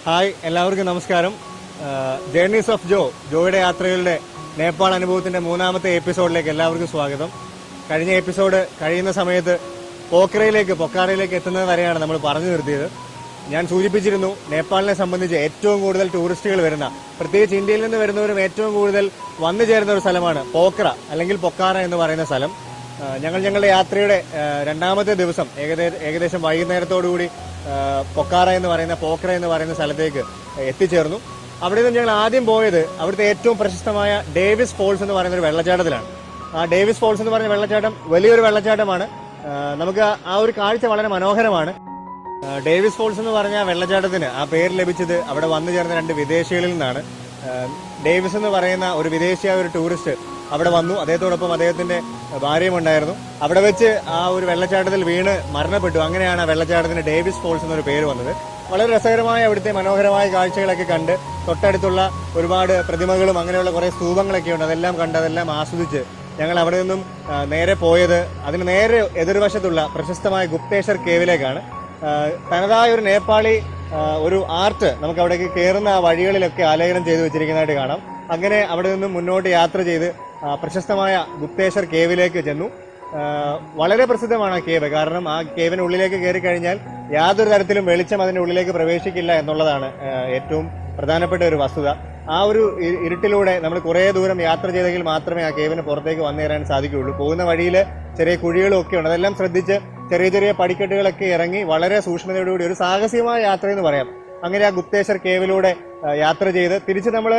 Hi, എല്ലാവർക്കും നമസ്കാരം. Journeys of ജോയുടെ യാത്രകളുടെ Nepal അനുഭവത്തിന്റെ മൂന്നാമത്തെ എപ്പിസോഡിലേക്ക് എല്ലാവർക്കും സ്വാഗതം. കഴിഞ്ഞ എപ്പിസോഡ് കഴിയുന്ന സമയത്ത് പൊക്കാറയിലേക്ക് എത്തുന്നത് വരെയാണ് നമ്മൾ പറഞ്ഞു നിർത്തിയത്. ഞാൻ സൂചിപ്പിച്ചിരുന്നു, നേപ്പാളിനെ സംബന്ധിച്ച് ഏറ്റവും കൂടുതൽ ടൂറിസ്റ്റുകൾ വരുന്ന, പ്രത്യേകിച്ച് ഇന്ത്യയിൽ നിന്ന് വരുന്നവരും ഏറ്റവും കൂടുതൽ വന്നു ചേരുന്ന ഒരു സ്ഥലമാണ് പോഖറ അല്ലെങ്കിൽ പൊക്കാറ എന്ന് പറയുന്ന സ്ഥലം. ഞങ്ങളുടെ യാത്രയുടെ രണ്ടാമത്തെ ദിവസം ഏകദേശം വൈകുന്നേരത്തോടുകൂടി പോഖറ എന്ന് പറയുന്ന സ്ഥലത്തേക്ക് എത്തിച്ചേർന്നു. അവിടെ നിന്ന് ഞങ്ങൾ ആദ്യം പോയത് അവിടുത്തെ ഏറ്റവും പ്രശസ്തമായ ഡേവിസ് ഫോൾസ് എന്ന് പറയുന്ന ഒരു വെള്ളച്ചാട്ടത്തിലാണ്. ആ ഡേവിസ് ഫോൾസ് എന്ന് പറയുന്ന വെള്ളച്ചാട്ടം വലിയൊരു വെള്ളച്ചാട്ടമാണ്. നമുക്ക് ആ ഒരു കാഴ്ച വളരെ മനോഹരമാണ്. ഡേവിസ് ഫോൾസ് എന്ന് പറഞ്ഞ വെള്ളച്ചാട്ടത്തിന് ആ പേര് ലഭിച്ചത് അവിടെ വന്നു ചേർന്ന രണ്ട് വിദേശികളിൽ നിന്നാണ്. ഡേവിസ് എന്ന് പറയുന്ന ഒരു വിദേശിയായ ഒരു ടൂറിസ്റ്റ് അവിടെ വന്നു. അദ്ദേഹത്തോടൊപ്പം അദ്ദേഹത്തിന്റെ ഭാര്യയും ഉണ്ടായിരുന്നു. അവിടെ വെച്ച് ആ ഒരു വെള്ളച്ചാട്ടത്തിൽ വീണ് മരണപ്പെട്ടു. അങ്ങനെയാണ് ആ വെള്ളച്ചാട്ടത്തിന് ഡേവിസ് ഫോൾസ് എന്നൊരു പേര് വന്നത്. വളരെ രസകരമായ അവിടുത്തെ മനോഹരമായ കാഴ്ചകളൊക്കെ കണ്ട്, തൊട്ടടുത്തുള്ള ഒരുപാട് പ്രതിമകളും അങ്ങനെയുള്ള കുറെ സ്തൂപങ്ങളൊക്കെ ഉണ്ട്, അതെല്ലാം കണ്ട് അതെല്ലാം ആസ്വദിച്ച് ഞങ്ങൾ അവിടെ നിന്നും നേരെ പോയത് അതിന് നേരെ എതിർവശത്തുള്ള പ്രശസ്തമായ ഗുപ്തേശ്വർ കേവിലേക്കാണ്. തനതായ ഒരു നേപ്പാളി ഒരു ആർട്ട് നമുക്ക് അവിടേക്ക് കയറുന്ന ആ വഴികളിലൊക്കെ ആലേഖനം ചെയ്തു വെച്ചിരിക്കുന്നതായിട്ട് കാണാം. അങ്ങനെ അവിടെ നിന്നും മുന്നോട്ട് യാത്ര ചെയ്ത് പ്രശസ്തമായ ഗുപ്തേശ്വർ കേവിലേക്ക് ചെന്നു. വളരെ പ്രസിദ്ധമാണ് ആ കേവ്. കാരണം ആ കേവിന് ഉള്ളിലേക്ക് കയറി കഴിഞ്ഞാൽ യാതൊരു തരത്തിലും വെളിച്ചം അതിന്റെ ഉള്ളിലേക്ക് പ്രവേശിക്കില്ല എന്നുള്ളതാണ് ഏറ്റവും പ്രധാനപ്പെട്ട ഒരു വസ്തുത. ആ ഒരു ഇരുട്ടിലൂടെ നമ്മൾ കുറേ ദൂരം യാത്ര ചെയ്തെങ്കിൽ മാത്രമേ ആ കേവിന് പുറത്തേക്ക് വന്നു കയറാൻ സാധിക്കുകയുള്ളൂ. പോകുന്ന വഴിയിൽ ചെറിയ കുഴികളും ഒക്കെ ഉണ്ട്. അതെല്ലാം ശ്രദ്ധിച്ച് ചെറിയ ചെറിയ പടിക്കെട്ടുകളൊക്കെ ഇറങ്ങി വളരെ സൂക്ഷ്മതയോടുകൂടി ഒരു സാഹസികമായ യാത്ര എന്ന് പറയാം. അങ്ങനെ ആ ഗുപ്തേശ്വർ കേവിലൂടെ യാത്ര ചെയ്ത് തിരിച്ച് നമ്മൾ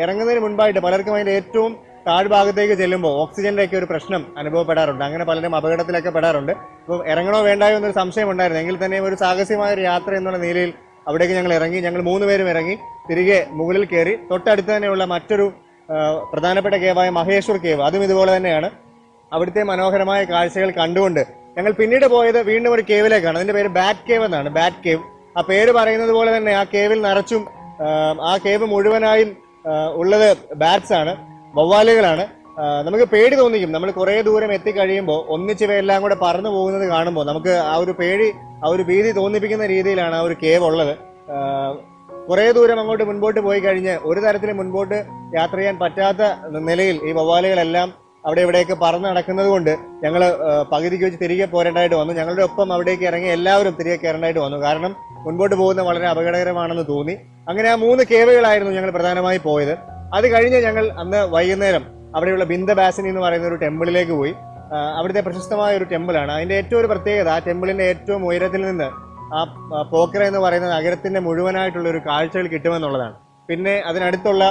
ഇറങ്ങുന്നതിന് മുൻപായിട്ട് പലർക്കും അതിന്റെ ഏറ്റവും താഴ്ഭാഗത്തേക്ക് ചെല്ലുമ്പോൾ ഓക്സിജന്റെ ഒക്കെ ഒരു പ്രശ്നം അനുഭവപ്പെടാറുണ്ട്. അങ്ങനെ പലരും അപകടത്തിലൊക്കെ പെടാറുണ്ട്. അപ്പം ഇറങ്ങണോ വേണ്ടായോ എന്നൊരു സംശയം ഉണ്ടായിരുന്നു. എങ്കിൽ തന്നെയും ഒരു സാഹസികമായ ഒരു യാത്ര എന്നുള്ള നിലയിൽ അവിടേക്ക് ഞങ്ങൾ ഇറങ്ങി. ഞങ്ങൾ 3 പേരും ഇറങ്ങി തിരികെ മുകളിൽ കയറി. തൊട്ടടുത്ത് തന്നെയുള്ള മറ്റൊരു പ്രധാനപ്പെട്ട കേവായ മഹേശ്വർ കേവ്, അതും ഇതുപോലെ തന്നെയാണ്. അവിടുത്തെ മനോഹരമായ കാഴ്ചകൾ കണ്ടുകൊണ്ട് ഞങ്ങൾ പിന്നീട് പോയത് വീണ്ടും ഒരു കേവിലേക്കാണ്. അതിന്റെ പേര് ബാറ്റ് കേവ് എന്നാണ്. ബാറ്റ് കേവ്, ആ പേര് പറയുന്നത് പോലെ തന്നെ ആ കേവിൽ നിറച്ചും ആ കേവ് മുഴുവനായും ഉള്ളത് ബാറ്റ്സ് ആണ്, വവ്വാലുകളാണ്. നമുക്ക് പേടി തോന്നിക്കും. നമ്മൾ കുറെ ദൂരം എത്തിക്കഴിയുമ്പോൾ ഒന്നിച്ചിവയെല്ലാം കൂടെ പറന്നു പോകുന്നത് കാണുമ്പോൾ നമുക്ക് ആ ഒരു ഭീതി തോന്നിപ്പിക്കുന്ന രീതിയിലാണ് ആ ഒരു കേവ് ഉള്ളത്. കുറെ ദൂരം അങ്ങോട്ട് മുൻപോട്ട് പോയി കഴിഞ്ഞ് ഒരു തരത്തിലും മുൻപോട്ട് യാത്ര ചെയ്യാൻ പറ്റാത്ത നിലയിൽ ഈ വവ്വാലുകളെല്ലാം അവിടെ ഇവിടെയൊക്കെ പറന്ന് നടക്കുന്നത് കൊണ്ട് ഞങ്ങൾ പകുതിക്ക് വെച്ച് തിരികെ പോരേണ്ടതായിട്ട് വന്നു. ഞങ്ങളുടെ ഒപ്പം അവിടേക്ക് ഇറങ്ങി എല്ലാവരും തിരികെ കയറേണ്ടതായിട്ട് വന്നു. കാരണം മുൻപോട്ട് പോകുന്നത് വളരെ അപകടകരമാണെന്ന് തോന്നി. അങ്ങനെ ആ 3 കേവുകളായിരുന്നു ഞങ്ങൾ പ്രധാനമായി പോയത്. അത് കഴിഞ്ഞ് ഞങ്ങൾ അന്ന് വൈകുന്നേരം അവിടെയുള്ള ബിന്ദബാസിനി എന്ന് പറയുന്ന ഒരു ടെമ്പിളിലേക്ക് പോയി. അവിടുത്തെ പ്രശസ്തമായ ഒരു ടെമ്പിളാണ്. അതിന്റെ ഏറ്റവും ഒരു പ്രത്യേകത, ആ ടെമ്പിളിന്റെ ഏറ്റവും ഉയരത്തിൽ നിന്ന് ആ പോഖറ എന്ന് പറയുന്ന നഗരത്തിന്റെ മുഴുവനായിട്ടുള്ള ഒരു കാഴ്ചകൾ കിട്ടുമെന്നുള്ളതാണ്. പിന്നെ അതിനടുത്തുള്ള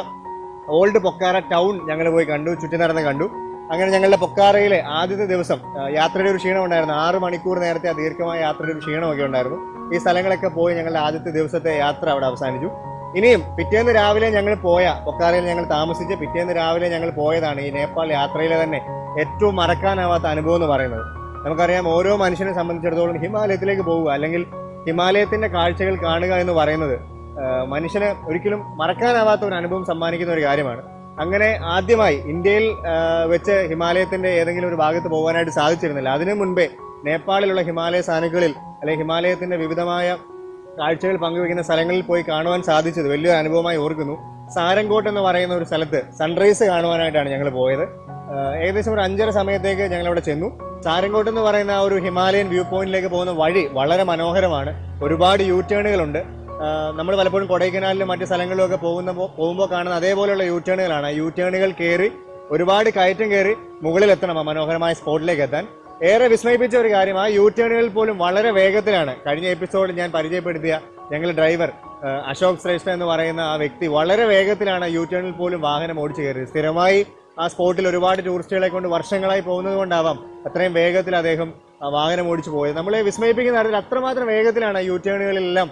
ഓൾഡ് പൊക്കാറ ടൗൺ ഞങ്ങൾ പോയി കണ്ടു, ചുറ്റി നടന്ന് കണ്ടു. അങ്ങനെ ഞങ്ങളുടെ പൊക്കാറയിലെ ആദ്യത്തെ ദിവസം യാത്രയുടെ ഒരു ക്ഷീണം ഉണ്ടായിരുന്നു. 6 മണിക്കൂർ നേരത്തെ ആ ദീർഘമായ യാത്രയുടെ ഒരു ക്ഷീണമൊക്കെ ഉണ്ടായിരുന്നു. ഈ സ്ഥലങ്ങളൊക്കെ പോയി ഞങ്ങളുടെ ആദ്യത്തെ ദിവസത്തെ യാത്ര അവിടെ അവസാനിച്ചു. ഇനിയും പിറ്റേന്ന് രാവിലെ ഞങ്ങൾ പൊക്കാറയിൽ ഞങ്ങൾ താമസിച്ച് പിറ്റേന്ന് രാവിലെ ഞങ്ങൾ പോയതാണ് ഈ നേപ്പാൾ യാത്രയിലെ തന്നെ ഏറ്റവും മറക്കാനാവാത്ത അനുഭവം എന്ന് പറയുന്നത്. നമുക്കറിയാം, ഓരോ മനുഷ്യനെ സംബന്ധിച്ചിടത്തോളം ഹിമാലയത്തിലേക്ക് പോവുക അല്ലെങ്കിൽ ഹിമാലയത്തിന്റെ കാഴ്ചകൾ കാണുക എന്ന് പറയുന്നത് മനുഷ്യന് ഒരിക്കലും മറക്കാനാവാത്ത ഒരു അനുഭവം സമ്മാനിക്കുന്ന ഒരു കാര്യമാണ്. അങ്ങനെ ആദ്യമായി ഇന്ത്യയിൽ വെച്ച് ഹിമാലയത്തിന്റെ ഏതെങ്കിലും ഒരു ഭാഗത്ത് പോകാനായിട്ട് സാധിച്ചിരുന്നില്ല. അതിനു മുൻപേ നേപ്പാളിലുള്ള ഹിമാലയ സാനുക്കളിൽ അല്ലെങ്കിൽ ഹിമാലയത്തിന്റെ വിവിധമായ കാഴ്ചകൾ പങ്കുവെക്കുന്ന സ്ഥലങ്ങളിൽ പോയി കാണുവാൻ സാധിച്ചത് വലിയൊരു അനുഭവമായി ഓർക്കുന്നു. സാരംകോട്ട് എന്ന് പറയുന്ന ഒരു സ്ഥലത്ത് സൺറൈസ് കാണുവാനായിട്ടാണ് ഞങ്ങൾ പോയത്. ഏകദേശം ഒരു 5:30 സമയത്തേക്ക് ഞങ്ങൾ അവിടെ ചെന്നു. സാരംകോട്ട് എന്ന് പറയുന്ന ആ ഒരു ഹിമാലയൻ വ്യൂ പോയിന്റിലേക്ക് പോകുന്ന വഴി വളരെ മനോഹരമാണ്. ഒരുപാട് യൂ ടേണുകളുണ്ട്. നമ്മൾ പലപ്പോഴും കൊടൈക്കനാലിലും മറ്റു സ്ഥലങ്ങളിലും ഒക്കെ പോകുമ്പോൾ കാണുന്ന അതേപോലെയുള്ള യൂ ടേണുകളാണ്. യൂ ടേണുകൾ കയറി ഒരുപാട് കയറ്റം കയറി മുകളിലെത്തണം ആ മനോഹരമായ സ്പോട്ടിലേക്ക് എത്താൻ. ഏറെ വിസ്മയിപ്പിച്ച ഒരു കാര്യം, ആ യൂ ടേണുകളിൽ പോലും വളരെ വേഗത്തിലാണ്. കഴിഞ്ഞ എപ്പിസോഡിൽ ഞാൻ പരിചയപ്പെടുത്തിയ ഞങ്ങളുടെ ഡ്രൈവർ അശോക് ശ്രേഷ്ഠ എന്ന് പറയുന്ന ആ വ്യക്തി വളരെ വേഗത്തിലാണ് യൂ ടേണിൽ പോലും വാഹനം ഓടിച്ചു കയറിയത്. സ്ഥിരമായി ആ സ്പോട്ടിൽ ഒരുപാട് ടൂറിസ്റ്റുകളെ കൊണ്ട് വർഷങ്ങളായി പോകുന്നത് കൊണ്ടാവാം അത്രയും വേഗത്തിൽ അദ്ദേഹം വാഹനം ഓടിച്ചു പോയത്. നമ്മളെ വിസ്മയിപ്പിക്കുന്ന കാര്യത്തിൽ അത്രമാത്രം വേഗത്തിലാണ് യൂ ടേണുകളിലെല്ലാം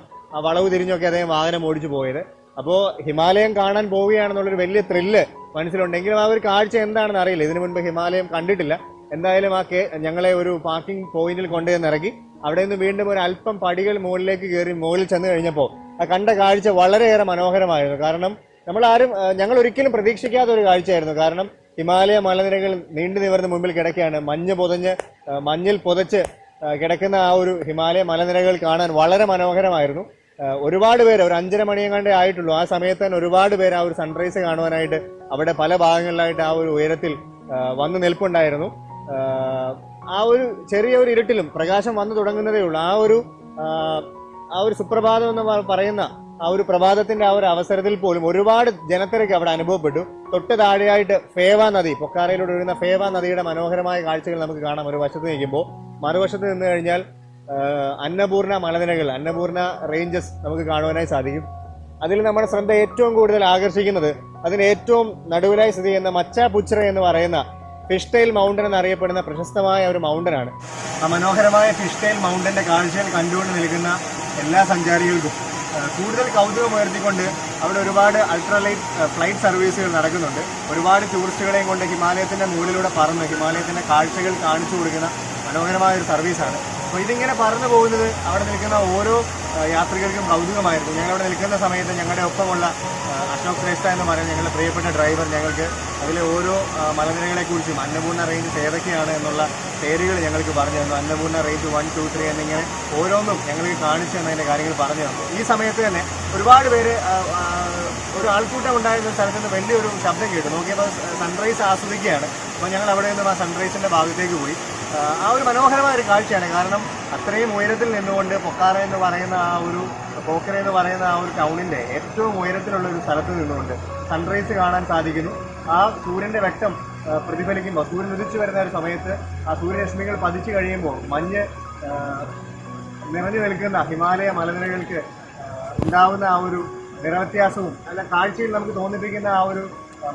വളവ് തിരിഞ്ഞൊക്കെ അദ്ദേഹം വാഹനം ഓടിച്ചു പോയത്. അപ്പോൾ ഹിമാലയം കാണാൻ പോവുകയാണെന്നുള്ളൊരു വലിയ ത്രില്ല് മനസ്സിലുണ്ടെങ്കിലും ആ ഒരു കാഴ്ച എന്താണെന്ന് അറിയില്ല. ഇതിനു മുൻപ് ഹിമാലയം കണ്ടിട്ടില്ല. എന്തായാലും ഞങ്ങളെ ഒരു പാർക്കിംഗ് പോയിന്റിൽ കൊണ്ടുവന്ന് ഇറക്കി. അവിടെ നിന്ന് വീണ്ടും ഒരു അല്പം പടികൾ മുകളിലേക്ക് കയറി മുകളിൽ ചെന്ന് കഴിഞ്ഞപ്പോൾ ആ കണ്ട കാഴ്ച വളരെയേറെ മനോഹരമായിരുന്നു. കാരണം ഞങ്ങൾ ഒരിക്കലും പ്രതീക്ഷിക്കാത്ത ഒരു കാഴ്ചയായിരുന്നു. കാരണം ഹിമാലയ മലനിരകൾ നീണ്ടു നിവർന്ന് മുമ്പിൽ കിടക്കുകയാണ്. മഞ്ഞിൽ പുതച്ച് കിടക്കുന്ന ആ ഒരു ഹിമാലയ മലനിരകൾ കാണാൻ വളരെ മനോഹരമായിരുന്നു. ഒരുപാട് പേര് ഒരു 5:30 മണിയെങ്ങാണ്ടേ ആയിട്ടുള്ളൂ. ആ സമയത്ത് തന്നെ ഒരുപാട് പേര് ആ ഒരു സൺറൈസ് കാണുവാനായിട്ട് അവിടെ പല ഭാഗങ്ങളിലായിട്ട് ആ ഒരു ഉയരത്തിൽ വന്ന് നിൽപ്പുണ്ടായിരുന്നു. ആ ഒരു ചെറിയൊരു ഇരുട്ടിലും പ്രകാശം വന്നു തുടങ്ങുന്നതേ ഉള്ളൂ. ആ ഒരു സുപ്രഭാതം എന്ന് പറയുന്ന ആ ഒരു പ്രഭാതത്തിന്റെ ആ ഒരു അവസരത്തിൽ പോലും ഒരുപാട് ജനത്തിരക്ക് അവിടെ അനുഭവപ്പെട്ടു. തൊട്ട് താഴെയായിട്ട് ഫേവ നദി, പൊക്കാറയിലൂടെ ഒഴുകുന്ന ഫേവ നദിയുടെ മനോഹരമായ കാഴ്ചകൾ നമുക്ക് കാണാം ഒരു വശത്ത് നിൽക്കുമ്പോൾ. മറുവശത്ത് നിന്ന് കഴിഞ്ഞാൽ അന്നപൂർണ മലനിരകൾ, അന്നപൂർണ റേഞ്ചസ് നമുക്ക് കാണുവാനായി സാധിക്കും. അതിൽ നമ്മുടെ ശ്രദ്ധ ഏറ്റവും കൂടുതൽ ആകർഷിക്കുന്നത് അതിന് ഏറ്റവും നടുവിലായി സ്ഥിതി ചെയ്യുന്ന മച്ചാപുച്ചിറ എന്ന് പറയുന്ന ഫിഷ് ടൈൽ മൗണ്ടൻ എന്നറിയപ്പെടുന്ന പ്രശസ്തമായ ഒരു മൗണ്ടനാണ്. ആ മനോഹരമായ ഫിഷ് ടൈൽ മൗണ്ടന്റെ കാഴ്ചകൾ കണ്ടുകൊണ്ട് നിൽക്കുന്ന എല്ലാ സഞ്ചാരികൾക്കും കൂടുതൽ കൗതുകം ഉയർത്തിക്കൊണ്ട് അവിടെ ഒരുപാട് അൾട്രാലൈറ്റ് ഫ്ലൈറ്റ് സർവീസുകൾ നടക്കുന്നുണ്ട്. ഒരുപാട് ടൂറിസ്റ്റുകളെയും കൊണ്ട് ഹിമാലയത്തിന്റെ മുകളിലൂടെ പറന്ന് ഹിമാലയത്തിന്റെ കാഴ്ചകൾ കാണിച്ചു കൊടുക്കുന്ന മനോഹരമായ ഒരു സർവീസാണ്. അപ്പോൾ ഇതിങ്ങനെ പറന്നു പോകുന്നത് അവിടെ നിൽക്കുന്ന ഓരോ യാത്രികർക്കും കൗതുകമായിരുന്നു. ഞങ്ങളവിടെ നിൽക്കുന്ന സമയത്ത് ഞങ്ങളുടെ ഒപ്പമുള്ള അശോക് ശ്രേഷ്ഠ എന്ന് പറയുന്ന ഞങ്ങളുടെ പ്രിയപ്പെട്ട ഡ്രൈവർ ഞങ്ങൾക്ക് അതിലെ ഓരോ മലനിരകളെക്കുറിച്ചും അന്നപൂർണ്ണ റേഞ്ച് ഏതൊക്കെയാണ് എന്നുള്ള പേരുകൾ ഞങ്ങൾക്ക് പറഞ്ഞു തന്നു. അന്നപൂർണ്ണ റേഞ്ച് 1, 2, 3 എന്നിങ്ങനെ ഓരോന്നും ഞങ്ങൾക്ക് കാണിച്ചു തന്നതിൻ്റെ കാര്യങ്ങൾ പറഞ്ഞു തന്നു. ഈ സമയത്ത് തന്നെ ഒരുപാട് പേര് ഒരു ആൾക്കൂട്ടം ഉണ്ടായിരുന്ന സ്ഥലത്ത് നിന്ന് വലിയൊരു ശബ്ദം കേട്ടു. നോക്കിയപ്പോൾ സൺറൈസ് ആസ്വദിക്കുകയാണ്. അപ്പോൾ ഞങ്ങൾ അവിടെ നിന്നും ആ സൺറൈസിൻ്റെ ഭാഗത്തേക്ക് പോയി. ആ ഒരു മനോഹരമായ ഒരു കാഴ്ചയാണ്. കാരണം അത്രയും ഉയരത്തിൽ നിന്നുകൊണ്ട് പോഖര എന്ന് പറയുന്ന ആ ഒരു ടൗണിൻ്റെ ഏറ്റവും ഉയരത്തിലുള്ള ഒരു സ്ഥലത്ത് നിന്നുകൊണ്ട് സൺറൈസ് കാണാൻ സാധിക്കുന്നു. ആ സൂര്യൻ്റെ വെട്ടം പ്രതിഫലിക്കുമ്പോൾ, സൂര്യൻ ഉദിച്ചു വരുന്ന ഒരു സമയത്ത് ആ സൂര്യരശ്മികൾ പതിച്ചു കഴിയുമ്പോൾ മഞ്ഞ് നിറഞ്ഞു നിൽക്കുന്ന ഹിമാലയ മലനിരകൾക്ക് ഉണ്ടാവുന്ന ആ ഒരു നിറവ്യത്യാസവും അല്ല കാഴ്ചയിൽ നമുക്ക് തോന്നിപ്പിക്കുന്ന ആ ഒരു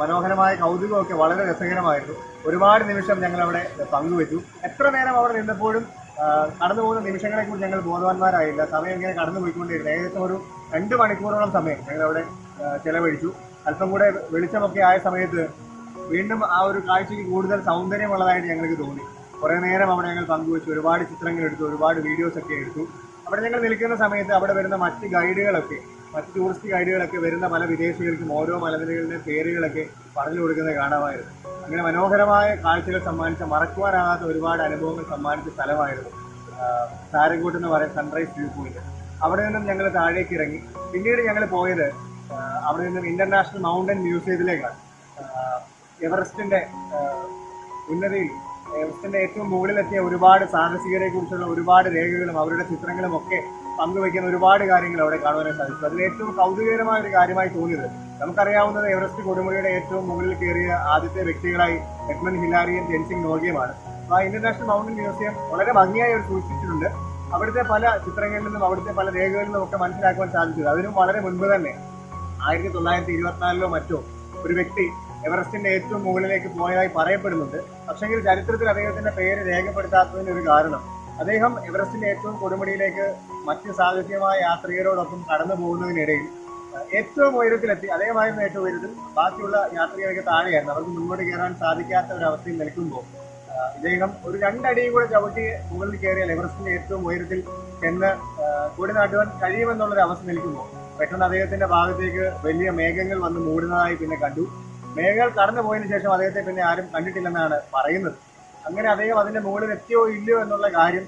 മനോഹരമായ കൗതുകമൊക്കെ വളരെ രസകരമായിരുന്നു. ഒരുപാട് നിമിഷം ഞങ്ങളവിടെ പങ്കുവെച്ചു. എത്ര നേരം അവിടെ നിന്നപ്പോഴും കടന്നു പോകുന്ന നിമിഷങ്ങളെക്കുറിച്ച് ഞങ്ങൾ ബോധവാന്മാരായില്ല. സമയം ഇങ്ങനെ കടന്നു പോയിക്കൊണ്ടിരുന്നു. ഏകദേശം ഒരു 2 മണിക്കൂറോളം സമയം ഞങ്ങളവിടെ ചെലവഴിച്ചു. അല്പം കൂടെ വെളിച്ചമൊക്കെ ആയ സമയത്ത് വീണ്ടും ആ ഒരു കാഴ്ചയ്ക്ക് കൂടുതൽ സൗന്ദര്യമുള്ളതായിട്ട് ഞങ്ങൾക്ക് തോന്നി. കുറേ നേരം അവിടെ ഞങ്ങൾ പങ്കുവെച്ചു. ഒരുപാട് ചിത്രങ്ങൾ എടുത്തു, ഒരുപാട് വീഡിയോസൊക്കെ എടുത്തു. അവിടെ ഞങ്ങൾ നിൽക്കുന്ന സമയത്ത് അവിടെ വരുന്ന മറ്റ് ടൂറിസ്റ്റ് ഗൈഡുകളൊക്കെ വരുന്ന പല വിദേശികൾക്കും ഓരോ മലനിരകളുടെയും പേരുകളൊക്കെ പറഞ്ഞു കൊടുക്കുന്നത് കാണാമായിരുന്നു. അങ്ങനെ മനോഹരമായ കാഴ്ചകൾ സമ്മാനിച്ച, മറക്കുവാനാകാത്ത ഒരുപാട് അനുഭവങ്ങൾ സമ്മാനിച്ച സ്ഥലമായിരുന്നു സാരംകോട്ട് എന്ന് പറയുന്ന സൺറൈസ് വ്യൂ പോയിന്റ്. അവിടെ നിന്നും ഞങ്ങൾ താഴേക്ക് ഇറങ്ങി. പിന്നീട് ഞങ്ങൾ പോയത് അവിടെ നിന്നും ഇന്റർനാഷണൽ മൗണ്ടൻ മ്യൂസിയത്തിലേക്കാണ്. എവറസ്റ്റിന്റെ ഉന്നതിയിൽ, എവറസ്റ്റിന്റെ ഏറ്റവും മുകളിലെത്തിയ ഒരുപാട് സാഹസികരെ കുറിച്ചുള്ള ഒരുപാട് രേഖകളും അവരുടെ ചിത്രങ്ങളും ഒക്കെ പങ്കുവയ്ക്കുന്ന ഒരുപാട് കാര്യങ്ങൾ അവിടെ കാണുവാനായി സാധിച്ചു. അതിൽ ഏറ്റവും കൗതുകകരമായ ഒരു കാര്യമായി തോന്നിയത്, നമുക്കറിയാവുന്നത് എവറസ്റ്റ് കൊടുമുടിയുടെ ഏറ്റവും മുകളിൽ കയറിയ ആദ്യത്തെ വ്യക്തികളായി എഡ്മണ്ട് ഹിലാരിയും ജെൻസിംഗ് നോർഗയുമാണ്. ആ ഇന്റർനാഷണൽ മൗണ്ടൻ മ്യൂസിയം വളരെ ഭംഗിയായി ഒരു സൂക്ഷിച്ചിട്ടുണ്ട്. അവിടുത്തെ പല ചിത്രങ്ങളിൽ നിന്നും അവിടുത്തെ പല രേഖകളിൽ നിന്നും ഒക്കെ മനസ്സിലാക്കുവാൻ സാധിച്ചത് അതിനും വളരെ മുൻപ് തന്നെ 1924 മറ്റോ ഒരു വ്യക്തി എവറസ്റ്റിന്റെ ഏറ്റവും മുകളിലേക്ക് പോയതായി പറയപ്പെടുന്നുണ്ട്. പക്ഷെങ്കിൽ ചരിത്രത്തിൽ അദ്ദേഹത്തിന്റെ പേര് രേഖപ്പെടുത്താത്തതിന് ഒരു കാരണം, അദ്ദേഹം എവറസ്റ്റിന്റെ ഏറ്റവും കൊടുമുടിയിലേക്ക് മറ്റ് സാഹസികമായ യാത്രികരോടൊപ്പം കടന്നു പോകുന്നതിനിടയിൽ ഏറ്റവും ഉയരത്തിലെത്തി. അദ്ദേഹമായിരുന്നു ഏറ്റവും ഉയരത്തിൽ, ബാക്കിയുള്ള യാത്രികർക്ക് താഴെയായിരുന്നു. അവർക്ക് മുന്നോട്ട് കയറാൻ സാധിക്കാത്ത ഒരു അവസ്ഥയിൽ നിൽക്കുമ്പോൾ ഇദ്ദേഹം ഒരു 2 അടിയും കൂടെ ചവിട്ടി മുകളിൽ കയറിയാൽ എവറസ്റ്റിന്റെ ഏറ്റവും ഉയരത്തിൽ ചെന്ന് കൂടി നാട്ടുവാൻ കഴിയുമെന്നുള്ളൊരു അവസ്ഥ നിൽക്കുമ്പോൾ പെട്ടെന്ന് അദ്ദേഹത്തിന്റെ ഭാഗത്തേക്ക് വലിയ മേഘങ്ങൾ വന്ന് മൂടുന്നതായി പിന്നെ കണ്ടു. മേഘങ്ങൾ കടന്നു പോയതിനു ശേഷം അദ്ദേഹത്തെ പിന്നെ ആരും കണ്ടിട്ടില്ലെന്നാണ് പറയുന്നത്. അങ്ങനെ അദ്ദേഹം അതിന്റെ മുകളിൽ എത്തിയോ ഇല്ലയോ എന്നുള്ള കാര്യം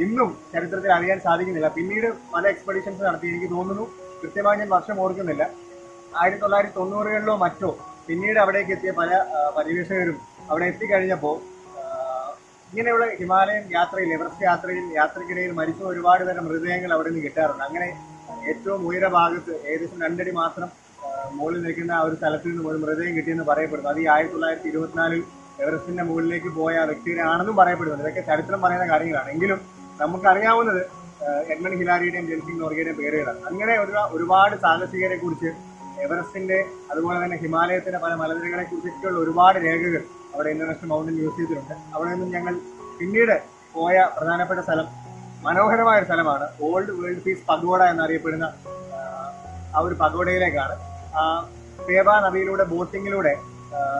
ഇന്നും ചരിത്രത്തിൽ അറിയാൻ സാധിക്കുന്നില്ല. പിന്നീട് പല എക്സ്പെഡിഷൻസ് നടത്തി. എനിക്ക് തോന്നുന്നു, കൃത്യമായി ഞാൻ വർഷം ഓർക്കുന്നില്ല, 1990-കളിലോ മറ്റോ പിന്നീട് അവിടേക്ക് എത്തിയ പല പര്യവേഷകരും അവിടെ എത്തിക്കഴിഞ്ഞപ്പോൾ ഇങ്ങനെയുള്ള ഹിമാലയൻ യാത്രയിൽ, എവറസ്റ്റ് യാത്രയിൽ യാത്രക്കിടയിൽ മരിച്ച ഒരുപാട് തരം മൃതദേഹങ്ങൾ അവിടെ നിന്ന് കിട്ടാറുണ്ട്. അങ്ങനെ ഏറ്റവും ഉയരഭാഗത്ത് ഏകദേശം 2 അടി മാത്രം മുകളിൽ നിൽക്കുന്ന ആ ഒരു സ്ഥലത്ത് നിന്നും ഒരു മൃതദേഹം കിട്ടിയെന്ന് പറയപ്പെടുന്നു. അത് ഈ 1924 എവറസ്റ്റിന്റെ മുകളിലേക്ക് പോയ ആ വ്യക്തിയാണെന്നും പറയപ്പെടുന്നുണ്ട്. ഇതൊക്കെ ചരിത്രം പറയുന്ന കാര്യങ്ങളാണ്. എങ്കിലും നമുക്കറിയാവുന്നത് എഡ്മണ്ട് ഹിലാരിയുടെയും ജെൻസിംഗ് നോർഗയുടെയും പേരുകളാണ്. അങ്ങനെ ഒരുപാട് സാഹസികരെ കുറിച്ച്, എവറസ്റ്റിന്റെ അതുപോലെ തന്നെ ഹിമാലയത്തിന്റെ പല മലനിരകളെ കുറിച്ചൊക്കെയുള്ള ഒരുപാട് രേഖകൾ അവിടെ ഇന്റർനാഷണൽ മൗണ്ടൻ മ്യൂസിയത്തിലുണ്ട്. അവിടെ നിന്നും ഞങ്ങൾ പിന്നീട് പോയ പ്രധാനപ്പെട്ട സ്ഥലം മനോഹരമായ ഒരു സ്ഥലമാണ്. ഓൾഡ് വേൾഡ് പീസ് പഗോഡ എന്നറിയപ്പെടുന്ന ആ ഒരു പഗോഡയിലേക്കാണ്. ഫേവ നദിയിലൂടെ ബോട്ടിങ്ങിലൂടെ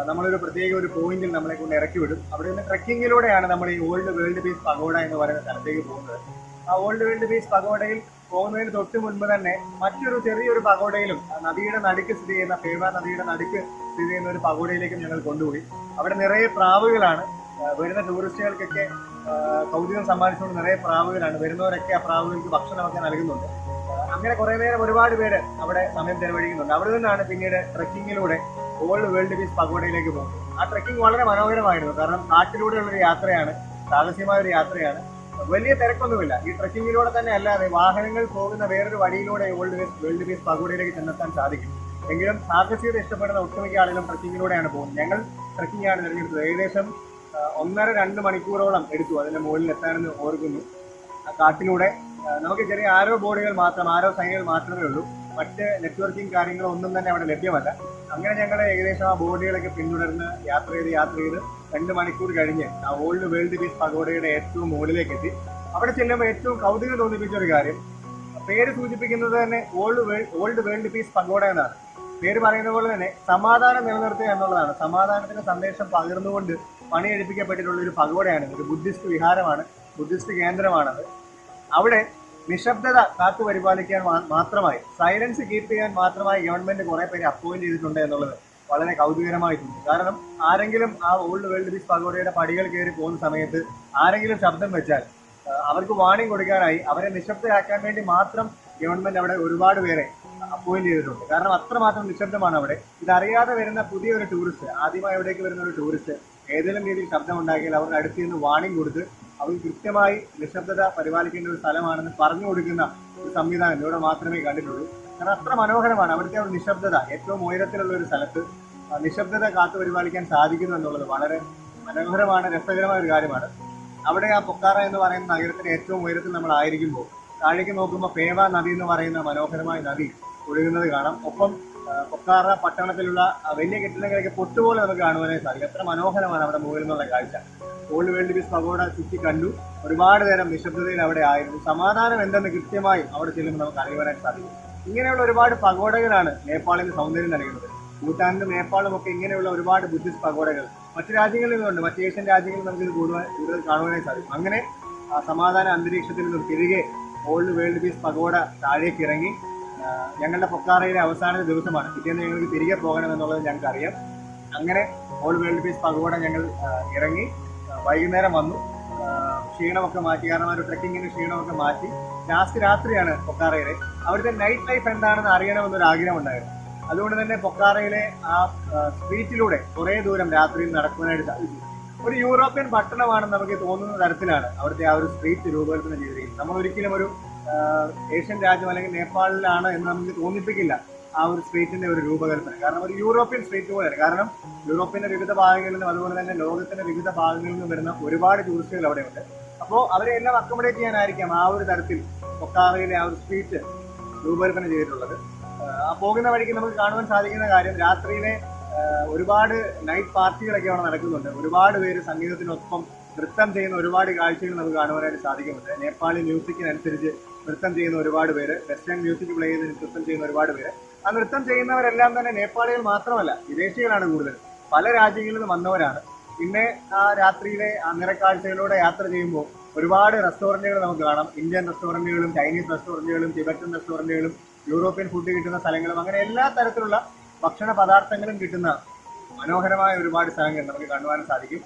നമ്മളൊരു പ്രത്യേക ഒരു പോയിന്റിൽ നമ്മളെ കൊണ്ട് ഇറക്കി വിടും. അവിടെ നിന്ന് ട്രക്കിങ്ങിലൂടെയാണ് നമ്മൾ ഈ ഓൾഡ് വേൾഡ് പീസ് പഗോഡ എന്ന് പറയുന്ന സ്ഥലത്തേക്ക് പോകുന്നത്. ആ ഓൾഡ് വേൾഡ് പീസ് പഗോഡയിൽ പോകുന്നതിന് തൊട്ട് മുൻപ് തന്നെ മറ്റൊരു ചെറിയൊരു പഗോഡയിലും നദിയുടെ നടുക്ക് സ്ഥിതി ചെയ്യുന്ന, ഫേവ നദിയുടെ നടുക്ക് സ്ഥിതി ചെയ്യുന്ന ഒരു പഗോഡയിലേക്കും ഞങ്ങൾ കൊണ്ടുപോയി. അവിടെ നിറയെ പ്രാവുകളാണ്. വരുന്ന ടൂറിസ്റ്റുകൾക്കൊക്കെ കൗതുകം സമ്മാനിച്ചുകൊണ്ട് നിറയെ പ്രാവുകളാണ്. വരുന്നവരൊക്കെ ആ പ്രാവുകൾക്ക് ഭക്ഷണമൊക്കെ നൽകുന്നുണ്ട്. അങ്ങനെ കുറെ നേരം ഒരുപാട് പേര് അവിടെ സമയം ചെലവഴിക്കുന്നുണ്ട്. അവിടെ നിന്നാണ് പിന്നീട് ട്രക്കിങ്ങിലൂടെ ഓൾഡ് വേൾഡ് പീസ് പഗോഡയിലേക്ക് പോകുന്നത്. ആ ട്രക്കിംഗ് വളരെ മനോഹരമായിരുന്നു. കാരണം കാട്ടിലൂടെയുള്ള ഒരു യാത്രയാണ്, സാഹസികമായ ഒരു യാത്രയാണ്. വലിയ തിരക്കൊന്നുമില്ല. ഈ ട്രക്കിങ്ങിലൂടെ തന്നെ അല്ലാതെ വാഹനങ്ങൾ പോകുന്ന വേറൊരു വഴിയിലൂടെ ഓൾഡ് വേൾഡ് പീസ് പഗോഡയിലേക്ക് ചെന്നെത്താൻ സാധിക്കും. എങ്കിലും സാഹസികത ഇഷ്ടപ്പെടുന്ന ഒട്ടുമിക്ക ആളുകളും ട്രക്കിങ്ങിലൂടെയാണ് പോകുന്നത്. ഞങ്ങൾ ട്രക്കിംഗ് ആണ് തിരഞ്ഞെടുത്തത്. ഏകദേശം 1.5-2 മണിക്കൂറോളം എടുത്തു അതിന്റെ മുകളിൽ എത്താനെന്ന് ഓർക്കുന്നു. ആ കാട്ടിലൂടെ നമുക്ക് ചെറിയ ആരോ ബോർഡുകൾ മാത്രം, ആരോ സൈനുകൾ മാത്രമേ ഉള്ളൂ. മറ്റ് നെറ്റ്വർക്കിംഗ് കാര്യങ്ങളോ ഒന്നും തന്നെ അവിടെ ലഭ്യമല്ല. അങ്ങനെ ഞങ്ങൾ ഏകദേശം ആ ബോർഡുകളൊക്കെ പിന്തുടർന്ന് യാത്ര ചെയ്ത് 2 മണിക്കൂർ കഴിഞ്ഞ് ആ ഓൾഡ് വേൾഡ് പീസ് പഗോഡയുടെ ഏറ്റവും മുകളിലേക്ക് എത്തി. അവിടെ ചെല്ലുമ്പോൾ ഏറ്റവും കൗതുകം തോന്നിപ്പിച്ച ഒരു കാര്യം, പേര് സൂചിപ്പിക്കുന്നത് തന്നെ ഓൾഡ് വേൾഡ് പീസ് പഗോഡ എന്നാണ്. പേര് പറയുന്ന പോലെ തന്നെ സമാധാനം നിലനിർത്തുക എന്നുള്ളതാണ്. സമാധാനത്തിന്റെ സന്ദേശം പകർന്നുകൊണ്ട് പണിയെടുപ്പിക്കപ്പെട്ടിട്ടുള്ള ഒരു പഗോഡയാണ്. ഒരു ബുദ്ധിസ്റ്റ് വിഹാരമാണ്, ബുദ്ധിസ്റ്റ് കേന്ദ്രമാണത്. അവിടെ നിശബ്ദത കാത്തു പരിപാലിക്കാൻ മാത്രമായി, സൈലൻസ് കീപ്പ് ചെയ്യാൻ മാത്രമായി ഗവൺമെന്റ് കുറെ പേര് അപ്പോയിന്റ് ചെയ്തിട്ടുണ്ട് എന്നുള്ളത് വളരെ കൗതുകരമായിട്ടുണ്ട്. കാരണം ആരെങ്കിലും ആ ഓൾഡ് വേൾഡ് പീസ് പഗോഡയുടെ പടികൾ കയറി പോകുന്ന സമയത്ത് ആരെങ്കിലും ശബ്ദം വെച്ചാൽ അവർക്ക് വാണിംഗ് കൊടുക്കാനായി അവരെ നിശബ്ദരാക്കാൻ വേണ്ടി മാത്രം ഗവൺമെന്റ് അവിടെ ഒരുപാട് പേരെ അപ്പോയിന്റ് ചെയ്തിട്ടുണ്ട്. കാരണം അത്രമാത്രം നിശബ്ദമാണ് അവിടെ. ഇതറിയാതെ വരുന്ന പുതിയൊരു ടൂറിസ്റ്റ്, ആദ്യമായി അവിടേക്ക് വരുന്ന ഒരു ടൂറിസ്റ്റ് ഏതെങ്കിലും രീതിയിൽ ശബ്ദം ഉണ്ടാക്കിയാൽ അവരുടെ അടുത്ത് നിന്ന് വാണിംഗ് കൊടുത്ത് അവർ കൃത്യമായി നിശബ്ദത പരിപാലിക്കേണ്ട ഒരു സ്ഥലമാണെന്ന് പറഞ്ഞു കൊടുക്കുന്ന ഒരു സംവിധാനം ഇവിടെ മാത്രമേ കണ്ടിട്ടുള്ളൂ. കാരണം അത്ര മനോഹരമാണ് അവിടുത്തെ ഒരു നിശബ്ദത. ഏറ്റവും ഉയരത്തിലുള്ള ഒരു സ്ഥലത്ത് നിശബ്ദത കാത്തു പരിപാലിക്കാൻ സാധിക്കുന്നു എന്നുള്ളത് വളരെ മനോഹരമാണ്, രസകരമായ ഒരു കാര്യമാണ്. അവിടെ ആ പൊക്കാറ എന്ന് പറയുന്ന നഗരത്തിന്റെ ഏറ്റവും ഉയരത്തിൽ നമ്മൾ ആയിരിക്കുമ്പോൾ താഴേക്ക് നോക്കുമ്പോൾ ഫേവ നദി എന്ന് പറയുന്ന മനോഹരമായ നദി ഒഴുകുന്നത് കാണാം. ഒപ്പം പൊക്കാറ പട്ടണത്തിലുള്ള വലിയ കെട്ടിടങ്ങളൊക്കെ പൊട്ടുപോലെ നമുക്ക് കാണുവാനായി സാധിക്കും. എത്ര മനോഹരമാണ് അവിടെ മുകളിൽ നിന്നുള്ള കാഴ്ച. ഓൾഡ് വേൾഡ് പീസ് പഗോഡ ചുറ്റി കണ്ടു. ഒരുപാട് നേരം നിശബ്ദതയിൽ അവിടെ ആയിരുന്നു. സമാധാനം എന്തെന്ന് കൃത്യമായും അവിടെ ചെല്ലുമ്പോൾ നമുക്ക് അറിയുവാനായിട്ട് സാധിക്കും. ഇങ്ങനെയുള്ള ഒരുപാട് പഗോഡകളാണ് നേപ്പാളിന് സൗന്ദര്യം നൽകുന്നത്. ഭൂട്ടാനിലും നേപ്പാളും ഒക്കെ ഇങ്ങനെയുള്ള ഒരുപാട് ബുദ്ധിസ്റ്റ് പഗോഡകൾ മറ്റു രാജ്യങ്ങളിൽ നിന്നുണ്ട്. മറ്റ് ഏഷ്യൻ രാജ്യങ്ങളിൽ നമുക്ക് ഇത് കൂടുതൽ കാണുവാനായി സാധിക്കും. അങ്ങനെ സമാധാന അന്തരീക്ഷത്തിൽ നിന്നും തിരികെ ഓൾഡ് വേൾഡ് പീസ് പഗോഡ താഴേക്ക് ഇറങ്ങി. ഞങ്ങളുടെ പൊക്കാറയിലെ അവസാന ദിവസമാണ്. പിറ്റേന്ന് ഞങ്ങൾക്ക് തിരികെ പോകണമെന്നുള്ളത് ഞങ്ങൾക്ക് അറിയാം. അങ്ങനെ ഓൾഡ് വേൾഡ് പീസ് പഗോഡ ഞങ്ങൾ ഇറങ്ങി. വൈകുന്നേരം വന്നു. ക്ഷീണമൊക്കെ മാറ്റി, കാരണം ഒരു ട്രെക്കിങ്ങിന്റെ ക്ഷീണമൊക്കെ മാറ്റി. ലാസ്റ്റ് രാത്രിയാണ് പൊക്കാറയിലെ. അവിടുത്തെ നൈറ്റ് ലൈഫ് എന്താണെന്ന് അറിയണമെന്നൊരു ആഗ്രഹം ഉണ്ടായിരുന്നു. അതുകൊണ്ട് തന്നെ പൊക്കാറയിലെ ആ സ്ട്രീറ്റിലൂടെ കുറെ ദൂരം രാത്രിയിൽ നടക്കുവാനായിട്ട് സാധിച്ചു. ഒരു യൂറോപ്യൻ പട്ടണമാണെന്ന് നമുക്ക് തോന്നുന്ന തരത്തിലാണ് അവിടുത്തെ ആ ഒരു സ്ട്രീറ്റ് രൂപകൽപ്പന ചെയ്തിരിക്കുന്നത്. നമ്മൾ ഒരിക്കലും ഒരു ഏഷ്യൻ രാജ്യം അല്ലെങ്കിൽ നേപ്പാളിലാണ് എന്ന് നമുക്ക് തോന്നിപ്പിക്കില്ല ആ ഒരു സ്ട്രീറ്റിന്റെ ഒരു രൂപകൽപ്പന. കാരണം ഒരു യൂറോപ്യൻ സ്ട്രീറ്റ് പോലെയാണ്. കാരണം യൂറോപ്പിന്റെ വിവിധ ഭാഗങ്ങളിൽ നിന്നും അതുപോലെ തന്നെ ലോകത്തിന്റെ വിവിധ ഭാഗങ്ങളിൽ നിന്നും വരുന്ന ഒരുപാട് ടൂറിസ്റ്റുകൾ അവിടെയുണ്ട്. അപ്പോൾ അവരെ എല്ലാം അക്കോമഡേറ്റ് ചെയ്യാനായിരിക്കാം ആ ഒരു തരത്തിൽ പൊക്കാറയിലെ ആ ഒരു സ്ട്രീറ്റ് രൂപകൽപ്പന ചെയ്തിട്ടുള്ളത്. ആ പോകുന്ന വഴിക്ക് നമുക്ക് കാണുവാൻ സാധിക്കുന്ന കാര്യം, രാത്രിയിലെ ഒരുപാട് നൈറ്റ് പാർട്ടികളൊക്കെ അവിടെ നടക്കുന്നുണ്ട്. ഒരുപാട് പേര് സംഗീതത്തിനൊപ്പം നൃത്തം ചെയ്യുന്ന ഒരുപാട് കാഴ്ചകൾ നമുക്ക് കാണുവാനായിട്ട് സാധിക്കുന്നുണ്ട്. നേപ്പാളി മ്യൂസിക്കിനനുസരിച്ച് നൃത്തം ചെയ്യുന്ന ഒരുപാട് പേര്, വെസ്റ്റേൺ മ്യൂസിക് പ്ലേ ചെയ്ത് നൃത്തം ചെയ്യുന്ന ഒരുപാട് പേര്. ആ നൃത്തം ചെയ്യുന്നവരെല്ലാം തന്നെ നേപ്പാളികൾ മാത്രമല്ല, വിദേശികളാണ് കൂടുതൽ. പല രാജ്യങ്ങളിൽ നിന്ന് വന്നവരാണ്. പിന്നെ ആ രാത്രിയിലെ ആ നിറക്കാഴ്ചകളിലൂടെ യാത്ര ചെയ്യുമ്പോൾ ഒരുപാട് റെസ്റ്റോറന്റുകൾ നമുക്ക് കാണാം. ഇന്ത്യൻ റെസ്റ്റോറന്റുകളും ചൈനീസ് റെസ്റ്റോറന്റുകളും ടിബറ്റൻ റെസ്റ്റോറന്റുകളും യൂറോപ്യൻ ഫുഡ് കിട്ടുന്ന സ്ഥലങ്ങളും അങ്ങനെ എല്ലാ തരത്തിലുള്ള ഭക്ഷണ പദാർത്ഥങ്ങളും കിട്ടുന്ന മനോഹരമായ ഒരുപാട് സ്ഥലങ്ങൾ നമുക്ക് കാണുവാൻ സാധിക്കും.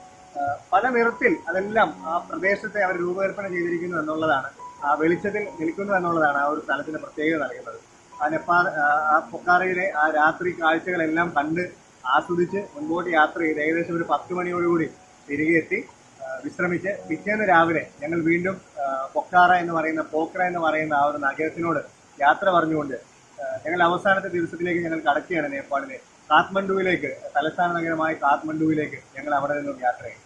പല നിറത്തിൽ അതെല്ലാം ആ പ്രദേശത്തെ അവർ രൂപകൽപ്പന ചെയ്തിരിക്കുന്നു എന്നുള്ളതാണ്, ആ വെളിച്ചത്തിൽ നിൽക്കുന്നു എന്നുള്ളതാണ് ആ ഒരു സ്ഥലത്തിന്റെ പ്രത്യേകത നൽകുന്നത്. ആ പൊക്കാറയിലെ ആ രാത്രി കാഴ്ചകളെല്ലാം കണ്ട് ആസ്വദിച്ച് മുൻപോട്ട് യാത്ര ചെയ്ത് ഏകദേശം ഒരു 10 മണിയോടുകൂടി തിരികെ എത്തി വിശ്രമിച്ച് പിറ്റേന്ന് രാവിലെ ഞങ്ങൾ വീണ്ടും പോഖറ എന്ന് പറയുന്ന ആ ഒരു നഗരത്തിനോട് യാത്ര പറഞ്ഞുകൊണ്ട് ഞങ്ങൾ അവസാനത്തെ ദിവസത്തിലേക്ക് ഞങ്ങൾ കടക്കുകയാണ്. നേപ്പാളിലെ കാഠ്മണ്ഡുവിലേക്ക്, തലസ്ഥാന നഗരമായ കാഠ്മണ്ഡുവിലേക്ക് ഞങ്ങൾ അവിടെ നിന്നും യാത്ര ചെയ്യും.